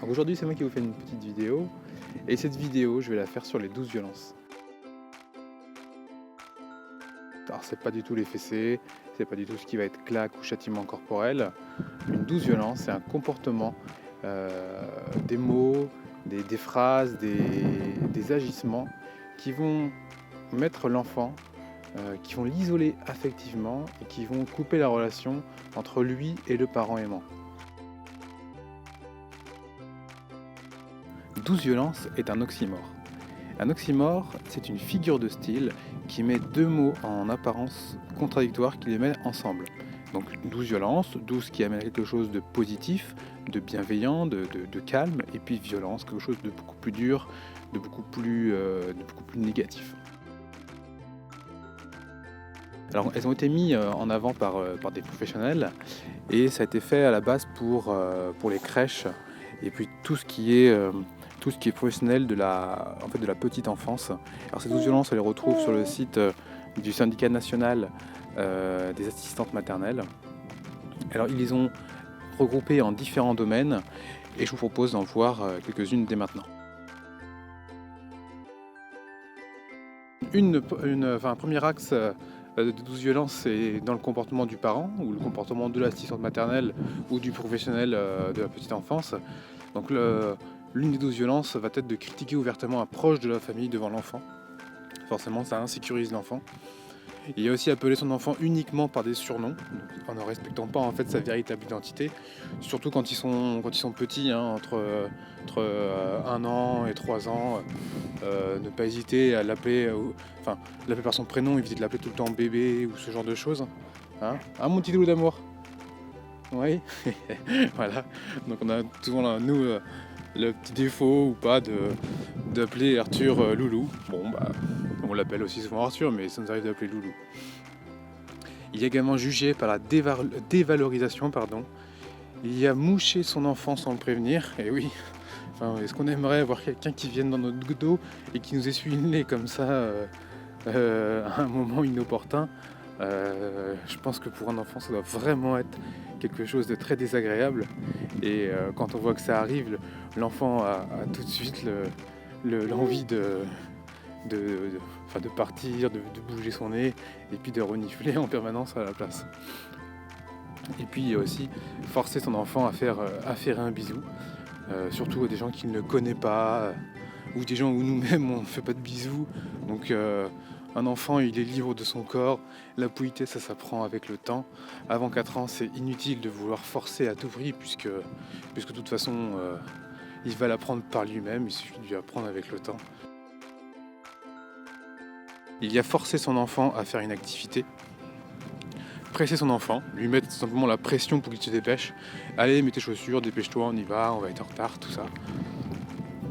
Donc aujourd'hui, c'est moi qui vous fais une petite vidéo. Et cette vidéo, je vais la faire sur les 12 violences. Alors, c'est pas du tout les fessées, c'est pas du tout ce qui va être claque ou châtiment corporel. Une douce violence, c'est un comportement, des mots, des phrases, des agissements qui vont mettre l'enfant, qui vont l'isoler affectivement et qui vont couper la relation entre lui et le parent aimant. Douce violence est un oxymore. Un oxymore, c'est une figure de style qui met deux mots en apparence contradictoires, qui les met ensemble. Donc douce violence, douce qui amène quelque chose de positif, de bienveillant, de calme, et puis violence, quelque chose de beaucoup plus dur, de beaucoup plus négatif. Alors elles ont été mises en avant par des professionnels, et ça a été fait à la base pour les crèches, et puis tout ce qui est professionnel de la petite enfance. Alors ces 12 violences, on les retrouve sur le site du syndicat national des assistantes maternelles. Alors ils les ont regroupées en différents domaines et je vous propose d'en voir quelques-unes dès maintenant. Un premier axe de 12 violences, c'est dans le comportement du parent ou le comportement de l'assistante maternelle ou du professionnel de la petite enfance. Donc l'une des 12 violences va être de critiquer ouvertement un proche de la famille devant l'enfant. Forcément, ça insécurise l'enfant. Il y a aussi appeler son enfant uniquement par des surnoms, en ne respectant pas en fait sa véritable identité, surtout quand ils sont petits, hein, entre 1 an et 3 ans. Ne pas hésiter à l'appeler par son prénom, éviter de l'appeler tout le temps bébé ou ce genre de choses. Hein, ah, mon petit loup d'amour. Oui, voilà. Donc on a souvent là, nous le petit défaut ou pas d'appeler Arthur Loulou. Bon bah on l'appelle aussi souvent Arthur, mais ça nous arrive d'appeler Loulou. Il est également jugé par la dévalorisation, pardon. Il y a mouché son enfant sans le prévenir, et oui. Enfin, est-ce qu'on aimerait avoir quelqu'un qui vienne dans notre dos et qui nous essuie le nez comme ça à un moment inopportun? Je pense que pour un enfant, ça doit vraiment être quelque chose de très désagréable. Et quand on voit que ça arrive, l'enfant a tout de suite l'envie de partir, de bouger son nez et puis de renifler en permanence à la place. Et puis il y a aussi forcer son enfant à faire un bisou, surtout à des gens qu'il ne connaît pas, ou des gens où nous-mêmes on ne fait pas de bisous. Donc un enfant, il est libre de son corps, la politesse ça s'apprend avec le temps. Avant 4 ans, c'est inutile de vouloir forcer à tout prix puisque de toute façon il va l'apprendre par lui-même, il suffit de lui apprendre avec le temps. Il y a forcer son enfant à faire une activité, presser son enfant, lui mettre simplement la pression pour qu'il se dépêche. Allez, mets tes chaussures, dépêche-toi, on y va, on va être en retard, tout ça.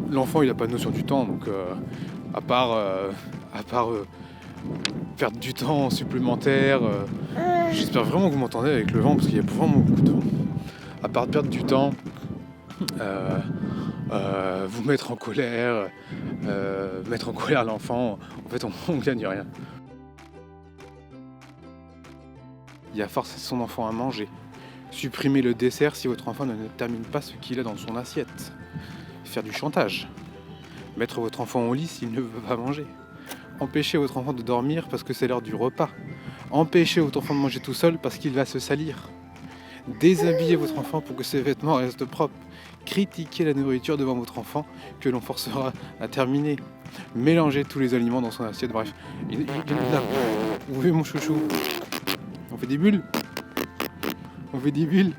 L'enfant, il n'a pas de notion du temps, donc à part perdre du temps supplémentaire, j'espère vraiment que vous m'entendez avec le vent, parce qu'il y a vraiment beaucoup de vent. À part perdre du temps, vous mettre en colère, mettre en colère l'enfant, en fait on gagne rien. Il y a forcer son enfant à manger. Supprimer le dessert si votre enfant ne termine pas ce qu'il a dans son assiette. Faire du chantage. Mettre votre enfant au lit s'il ne veut pas manger. Empêcher votre enfant de dormir parce que c'est l'heure du repas. Empêcher votre enfant de manger tout seul parce qu'il va se salir. Déshabiller votre enfant pour que ses vêtements restent propres. Critiquer la nourriture devant votre enfant que l'on forcera à terminer. Mélanger tous les aliments dans son assiette. Bref, il est là. Vous voyez mon chouchou? On fait des bulles. On fait des bulles.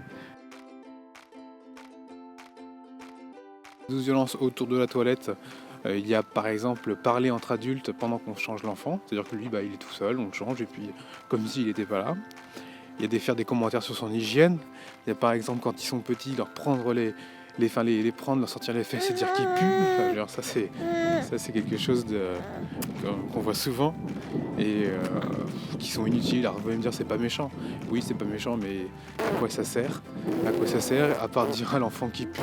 12 violences autour de la toilette. Il y a par exemple parler entre adultes pendant qu'on change l'enfant. C'est-à-dire que lui, il est tout seul, on le change, et puis comme s'il n'était pas là. Il y a faire des commentaires sur son hygiène. Il y a par exemple quand ils sont petits, leur prendre les prendre, leur sortir les fesses et dire qu'ils puent. Ça c'est quelque chose qu'on voit souvent et qui sont inutiles. Alors vous allez me dire c'est pas méchant. Oui, c'est pas méchant, mais à quoi ça sert? À quoi ça sert? À part dire à l'enfant qui pue,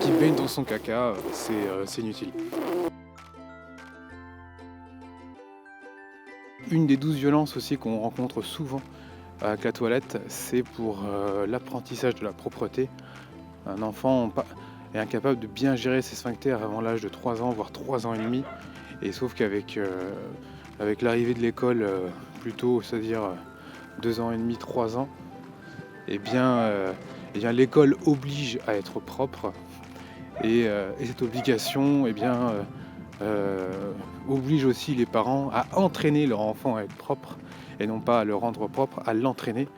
qui baigne dans son caca, c'est inutile. Une des 12 violences aussi qu'on rencontre souvent avec la toilette, c'est pour l'apprentissage de la propreté. Un enfant est incapable de bien gérer ses sphincters avant l'âge de 3 ans, voire 3 ans et demi. Et sauf qu'avec avec l'arrivée de l'école plus tôt, c'est-à-dire 2 ans et demi, 3 ans, eh bien l'école oblige à être propre et cette obligation oblige aussi les parents à entraîner leur enfant à être propre et non pas à le rendre propre, à l'entraîner.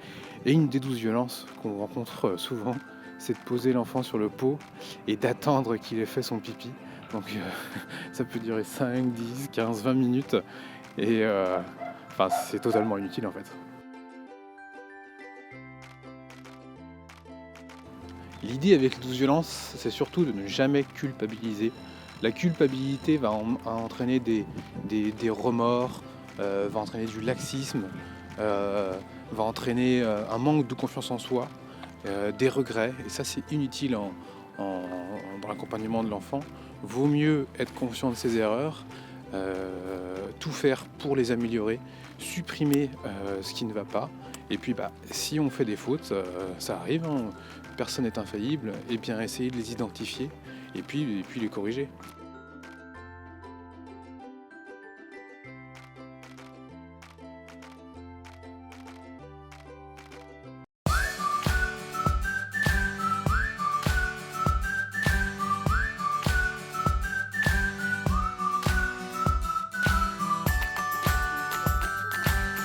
Et une des 12 violences qu'on rencontre souvent, c'est de poser l'enfant sur le pot et d'attendre qu'il ait fait son pipi. Donc ça peut durer 5, 10, 15, 20 minutes et c'est totalement inutile en fait. L'idée avec les 12 violences, c'est surtout de ne jamais culpabiliser. La culpabilité va entraîner des remords, va entraîner du laxisme, va entraîner un manque de confiance en soi, des regrets. Et ça, c'est inutile dans l'accompagnement de l'enfant. Vaut mieux être conscient de ses erreurs, tout faire pour les améliorer, supprimer ce qui ne va pas. Et puis si on fait des fautes, ça arrive, hein, personne n'est infaillible, et bien essayer de les identifier et puis les corriger.